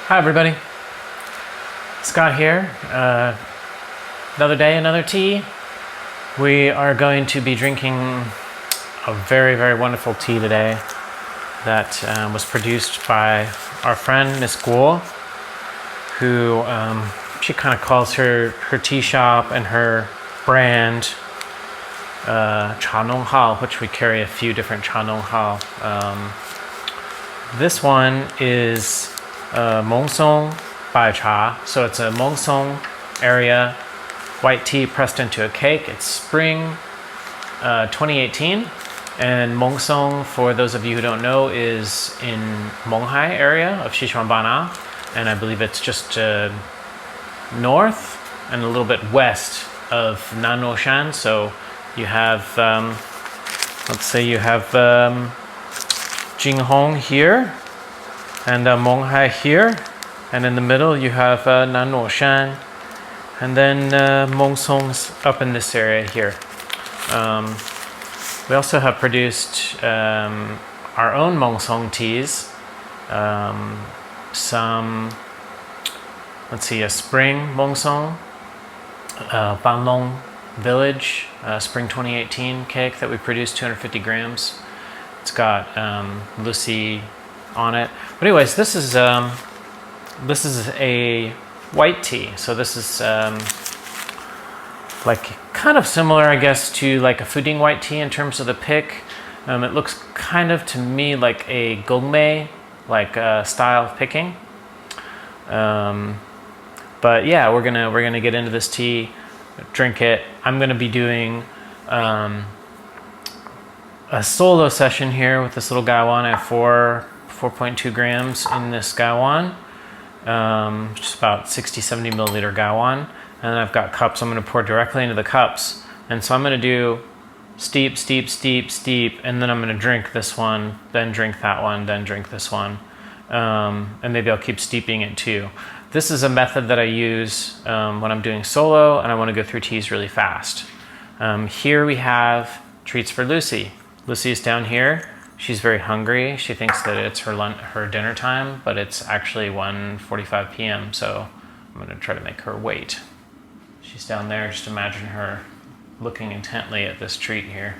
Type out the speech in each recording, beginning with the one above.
Hi everybody, Scott here. Another day, another tea. We are going to be drinking a very, very wonderful tea today that was produced by our friend Miss Guo, who she kind of calls her tea shop and her brand Nong Hao, which we carry a few different Nong Hao. This one is Meng Song Bai Cha, so it's a Meng Song area white tea pressed into a cake. It's spring 2018, and Meng Song, for those of you who don't know, is in Menghai area of Xishuangbanna, and I believe it's just north and a little bit west of Nan Nuo. So you have, let's say you have Jinghong here, and Menghai here, and in the middle you have Nan Nuo, and then Meng Song's up in this area here. We also have produced our own Meng Song teas. Some, let's see, a spring Meng Song, Banlong Village, spring 2018 cake that we produced, 250 grams. It's got Lucy on it. But anyways, this is a white tea. So this is like kind of similar, I guess, to like a Fuding white tea in terms of the pick. It looks kind of to me like a gongmei style of picking. But yeah, we're gonna get into this tea, drink it. I'm gonna be doing a solo session here with this little gaiwan. I have 4.2 grams in this gaiwan, just about 60-70 milliliter gaiwan, and then I've got cups. I'm going to pour directly into the cups, and so I'm going to do steep, steep, steep, steep, and then I'm going to drink this one, then drink that one, then drink this one, and maybe I'll keep steeping it too. This is a method that I use when I'm doing solo and I want to go through teas really fast. Here we have treats for Lucy. Lucy's down here. She's very hungry. She thinks that it's her dinner time, but it's actually 1:45 p.m. So I'm going to try to make her wait. She's down there. Just imagine her looking intently at this treat here.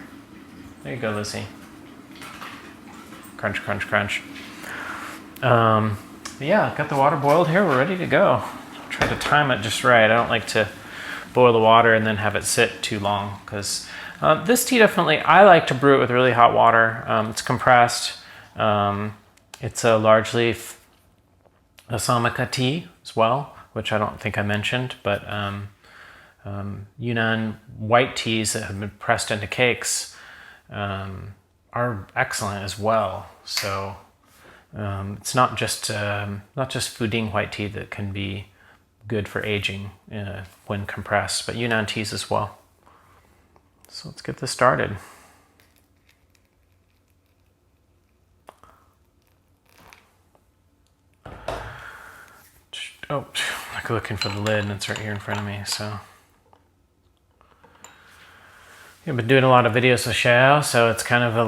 There you go, Lucy. Crunch, crunch, crunch. Yeah, got the water boiled here. We're ready to go. Try to time it just right. I don't like to boil the water and then have it sit too long, because this tea definitely, I like to brew it with really hot water. It's compressed. It's a largely assamica tea as well, which I don't think I mentioned, but Yunnan white teas that have been pressed into cakes are excellent as well. So it's not just Fuding white tea that can be good for aging when compressed, but Yunnan teas as well. So let's get this started. Oh, I'm looking for the lid and it's right here in front of me. So I've been doing a lot of videos with Xiao, so it's kind of a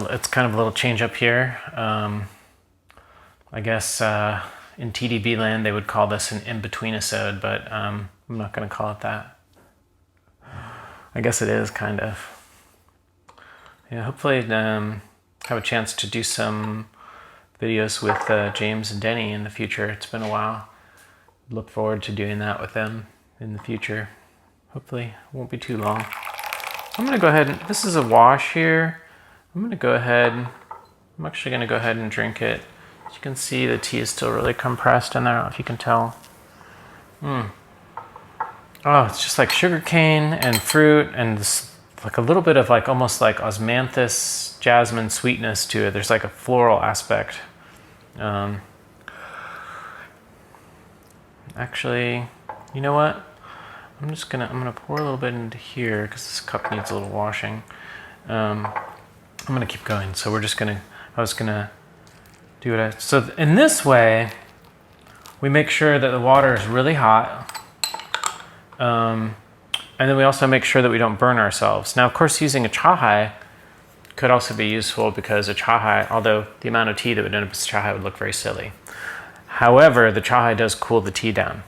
little change up here. I guess in TDB land they would call this an in-between episode, but I'm not going to call it that. I guess it is kind of. Yeah, hopefully have a chance to do some videos with James and Denny in the future. It's been a while. Look forward to doing that with them in the future. Hopefully it won't be too long. I'm going to go ahead and, this is a wash here. I'm actually going to go ahead and drink it. As you can see, the tea is still really compressed in there. I don't know if you can tell. Oh, it's just like sugarcane and fruit and this, like a little bit of like almost like osmanthus, jasmine sweetness to it. There's like a floral aspect. Actually, you know what? I'm gonna pour a little bit into here because this cup needs a little washing. I'm gonna keep going. So I was gonna do it. So in this way, we make sure that the water is really hot. And then we also make sure that we don't burn ourselves. Now, of course, using a chahai could also be useful, because a chahai, although the amount of tea that would end up as chahai would look very silly. However, the chahai does cool the tea down.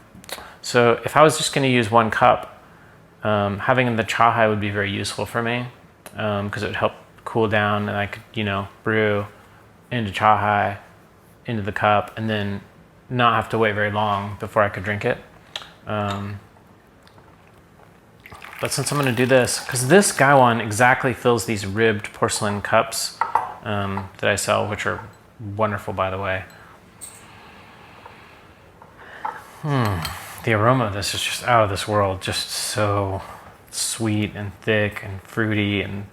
So if I was just going to use 1 cup, having the chahai would be very useful for me because it would help cool down, and I could, you know, brew into chahai, into the cup, and then not have to wait very long before I could drink it. But since I'm going to do this, because this gaiwan exactly fills these ribbed porcelain cups that I sell, which are wonderful, by the way. The aroma of this is just out of this world. Just so sweet and thick and fruity and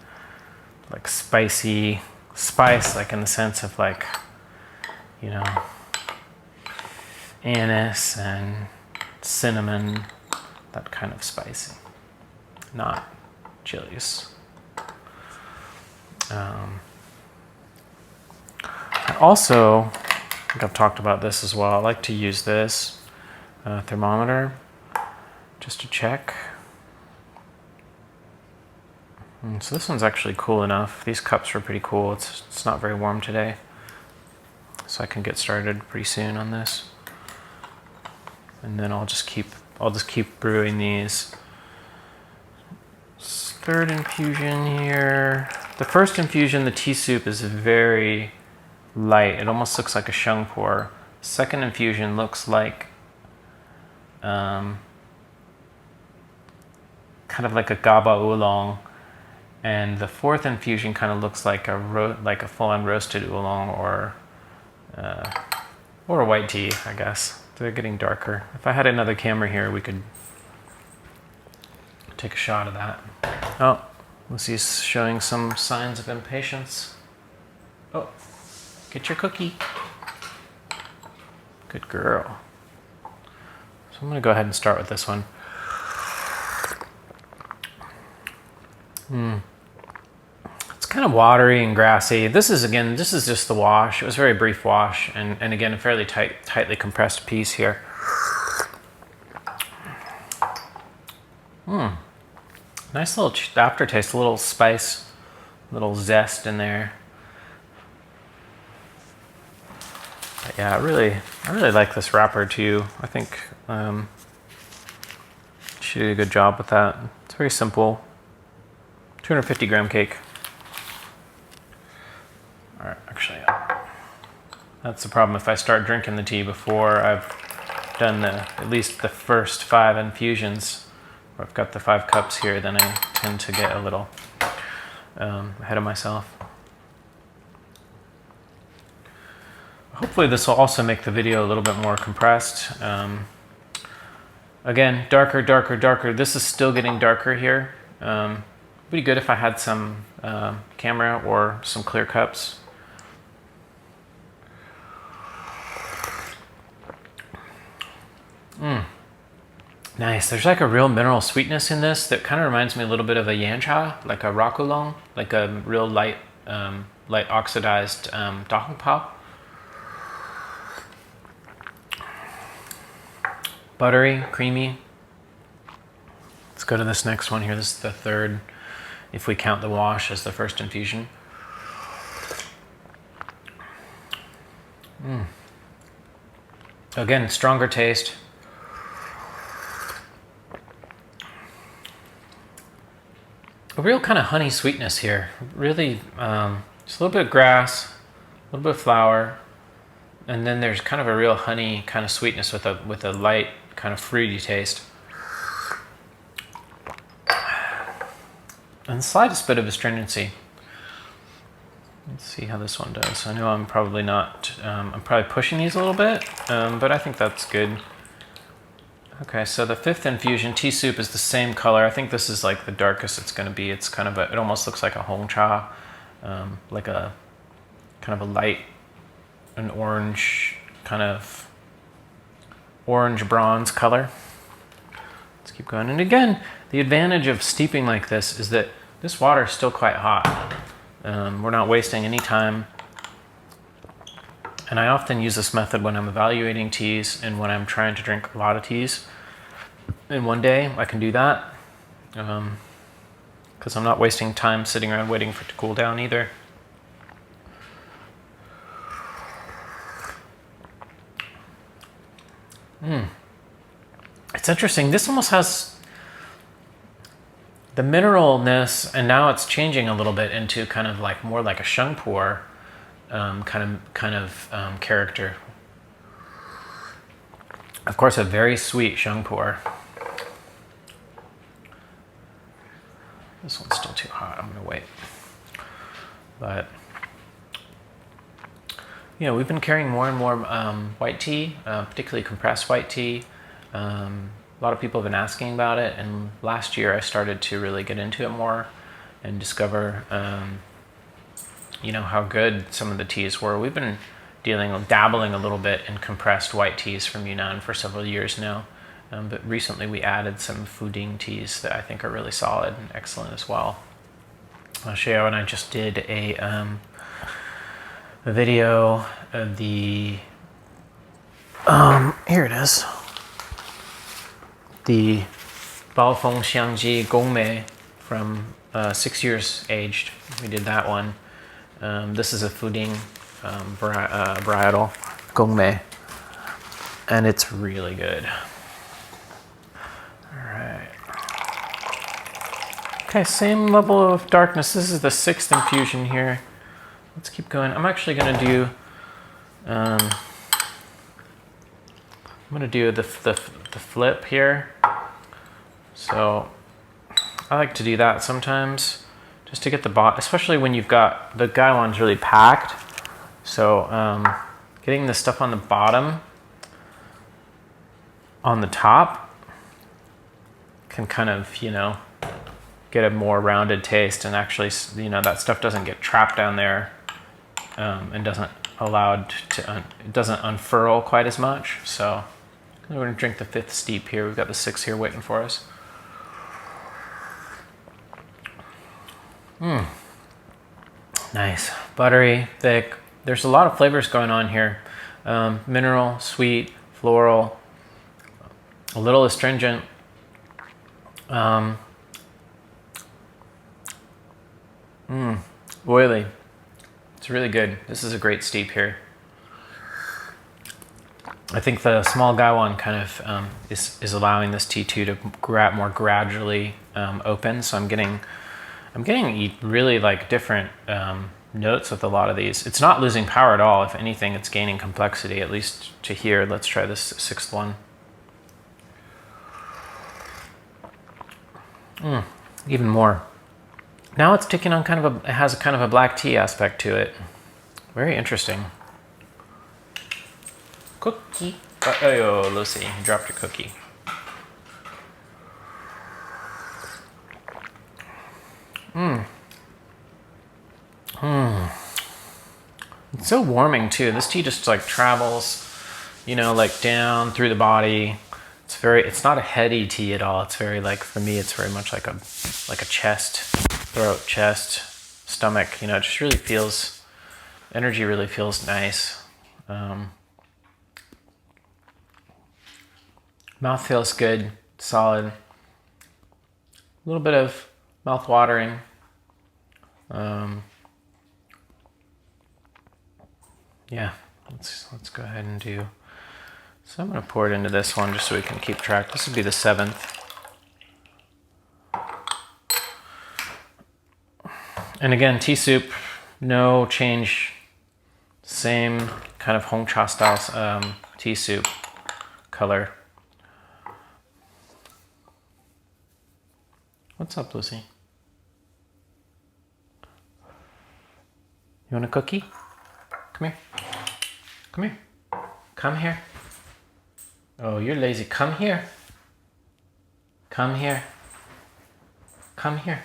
like spicy. Spice, like in the sense of like, you know, anise and cinnamon, that kind of spicy. Not chilies. I also, I think I've talked about this as well. I like to use this thermometer just to check. So this one's actually cool enough. These cups are pretty cool. It's not very warm today, so I can get started pretty soon on this. And then I'll just keep brewing these. Third infusion here. The first infusion, the tea soup is very light. It almost looks like a sheng pour. Second infusion looks like kind of like a gaba oolong, and the fourth infusion kind of looks like a full-on roasted oolong or a white tea, I guess. They're getting darker. If I had another camera here, we could take a shot of that. Oh, Lucy's showing some signs of impatience. Oh, get your cookie. Good girl. So I'm gonna go ahead and start with this one. It's kind of watery and grassy. This is just the wash. It was a very brief wash, and again, a fairly tightly compressed piece here. Nice little aftertaste, a little spice, a little zest in there. But yeah, I really like this wrapper too. I think she did a good job with that. It's very simple. 250 gram cake. All right, actually, that's the problem. If I start drinking the tea before I've done at least the first 5 infusions, or I've got the 5 cups here, then I tend to get a little ahead of myself. Hopefully this will also make the video a little bit more compressed. Again, darker, darker, darker. This is still getting darker here. It'd be good if I had some camera or some clear cups. Nice. There's like a real mineral sweetness in this that kind of reminds me a little bit of a yan cha, like a rock oolong, like a real light oxidized da hong pao. Buttery, creamy. Let's go to this next one here. This is the third, if we count the wash as the first infusion. Again, stronger taste. A real kind of honey sweetness here. Really, just a little bit of grass, a little bit of flour, and then there's kind of a real honey kind of sweetness with a light kind of fruity taste. And the slightest bit of astringency. Let's see how this one does. I know I'm probably not, I'm probably pushing these a little bit, but I think that's good. Okay, so the 5th infusion, tea soup, is the same color. I think this is like the darkest it's going to be. It's kind of it almost looks like a hong cha, like a kind of a light, an orange, kind of orange bronze color. Let's keep going. And again, the advantage of steeping like this is that this water is still quite hot. We're not wasting any time. And I often use this method when I'm evaluating teas and when I'm trying to drink a lot of teas in one day. I can do that because I'm not wasting time sitting around waiting for it to cool down either. It's interesting. This almost has the mineralness, and now it's changing a little bit into kind of like more like a sheng Pu-erh kind of character. Of course, a very sweet sheng Pu-erh. This one's still too hot. I'm gonna wait. But yeah, we've been carrying more and more white tea, particularly compressed white tea. A lot of people have been asking about it, and last year I started to really get into it more and discover, you know, how good some of the teas were. We've been dabbling a little bit in compressed white teas from Yunnan for several years now. But recently we added some Fuding teas that I think are really solid and excellent as well. Xiao and I just did a video of the, here it is, the Baofeng Xiangji Gongmei from 6 years aged. We did that one. This is a Fuding varietal Gongmei, and it's really good. Okay, same level of darkness. This is the 6th infusion here. Let's keep going. I'm actually going to do, the flip here. So I like to do that sometimes, just to get the bottom, especially when you've got the gaiwan's really packed. So getting the stuff on the bottom, on the top, can kind of, you know, get a more rounded taste, and actually, you know, that stuff doesn't get trapped down there, and doesn't it doesn't unfurl quite as much. So we're going to drink the 5th steep here. We've got the 6th here waiting for us. Nice, buttery, thick. There's a lot of flavors going on here. Mineral, sweet, floral, a little astringent. Oily. It's really good. This is a great steep here. I think the small gaiwan kind of is allowing this T2 to more gradually open. So I'm getting really like different notes with a lot of these. It's not losing power at all. If anything, it's gaining complexity, at least to here. Let's try this 6th one. Even more. Now it's taking on it has a kind of a black tea aspect to it. Very interesting. Cookie. Oh, Lucy, you dropped your cookie. It's so warming too. This tea just like travels, you know, like down through the body. It's not a heady tea at all. It's very like, for me, it's very much like a chest, throat, chest, stomach, you know, it just really feels, energy really feels nice. Mouth feels good, solid. A little bit of mouth watering. Yeah, let's go ahead and do. So I'm going to pour it into this one just so we can keep track. This would be the 7th. And again, tea soup, no change. Same kind of Hong Cha style tea soup color. What's up, Lucy? You want a cookie? Come here. Come here. Come here. Oh, you're lazy. Come here. Come here. Come here.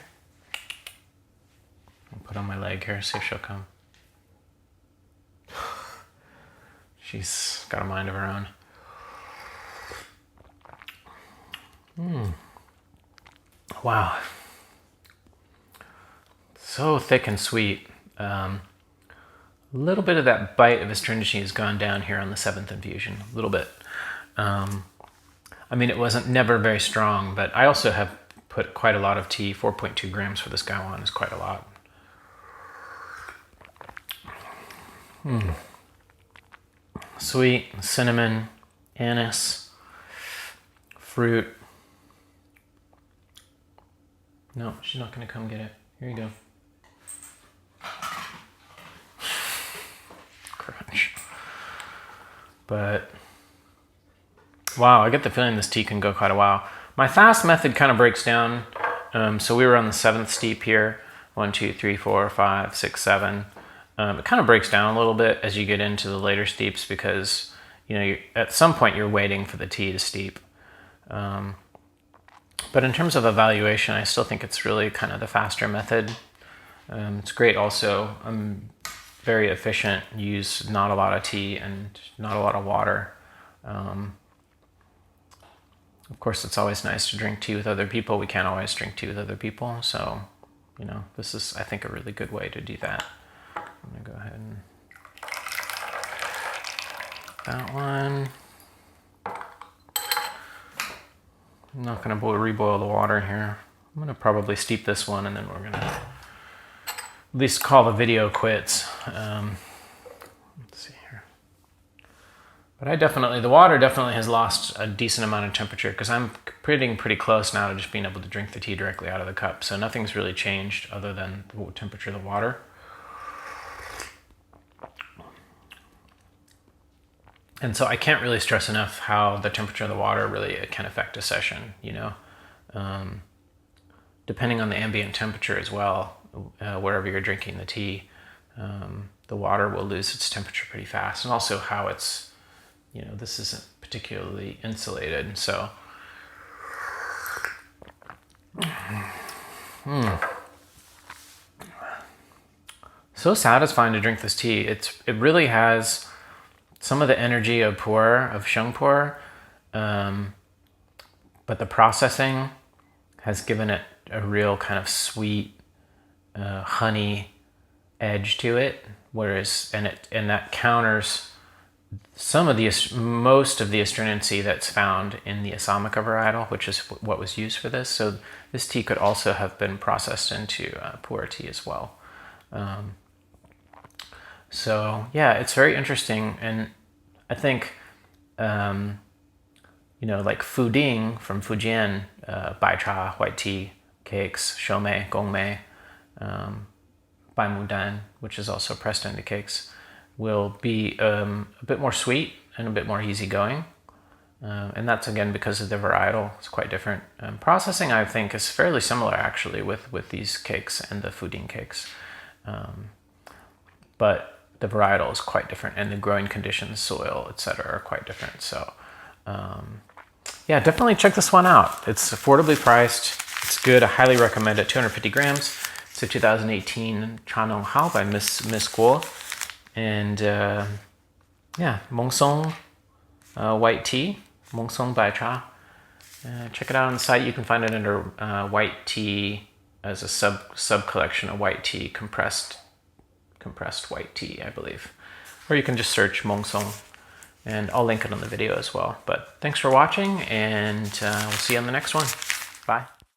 I'll put on my leg here, see if she'll come. She's got a mind of her own. Wow. So thick and sweet. A little bit of that bite of astringency has gone down here on the 7th infusion. A little bit. I mean, it wasn't never very strong, but I also have put quite a lot of tea. 4.2 grams for this gaiwan is quite a lot. Sweet, cinnamon, anise, fruit. No, she's not gonna come get it. Here you go. Crunch. But wow, I get the feeling this tea can go quite a while. My fast method kind of breaks down. So we were on the 7th steep here. 1, 2, 3, 4, 5, 6, 7. It kind of breaks down a little bit as you get into the later steeps because, you know, at some point you're waiting for the tea to steep. But in terms of evaluation, I still think it's really kind of the faster method. It's great also. I'm very efficient, use not a lot of tea and not a lot of water. Of course, it's always nice to drink tea with other people. We can't always drink tea with other people. So, you know, this is, I think, a really good way to do that. I'm gonna go ahead and that one. I'm not gonna reboil the water here. I'm gonna probably steep this one and then we're gonna at least call the video quits. Let's see here. But the water definitely has lost a decent amount of temperature because I'm pretty close now to just being able to drink the tea directly out of the cup. So nothing's really changed other than the temperature of the water. And so I can't really stress enough how the temperature of the water really can affect a session, you know. Depending on the ambient temperature as well, wherever you're drinking the tea, the water will lose its temperature pretty fast. And also how it's, you know, this isn't particularly insulated, so. So satisfying to drink this tea. It really has some of the energy of Pu-erh, of Sheng Pu-erh, but the processing has given it a real kind of sweet, honey edge to it. Whereas, and that counters most of the astringency that's found in the assamica varietal, which is what was used for this. So this tea could also have been processed into Pu-erh tea as well. So yeah, it's very interesting, and I think, you know, like Fuding from Fujian, Bai Cha, white tea cakes, Shoumei, Gongmei, Bai Mudan, which is also pressed into cakes, will be a bit more sweet and a bit more easygoing. And that's again because of the varietal. It's quite different. Processing, I think, is fairly similar actually with these cakes and the Fuding cakes. But the varietal is quite different, and the growing conditions, soil, etc., are quite different. So yeah, definitely check this one out. It's affordably priced. It's good. I highly recommend it. 250 grams. It's a 2018 Nong Hao by Miss Guo. And yeah, Meng Song white tea, Meng Song Bai Cha. Check it out on the site. You can find it under white tea as a sub collection of white tea, compressed white tea, I believe. Or you can just search Meng Song, and I'll link it on the video as well. But thanks for watching, and we'll see you on the next one. Bye.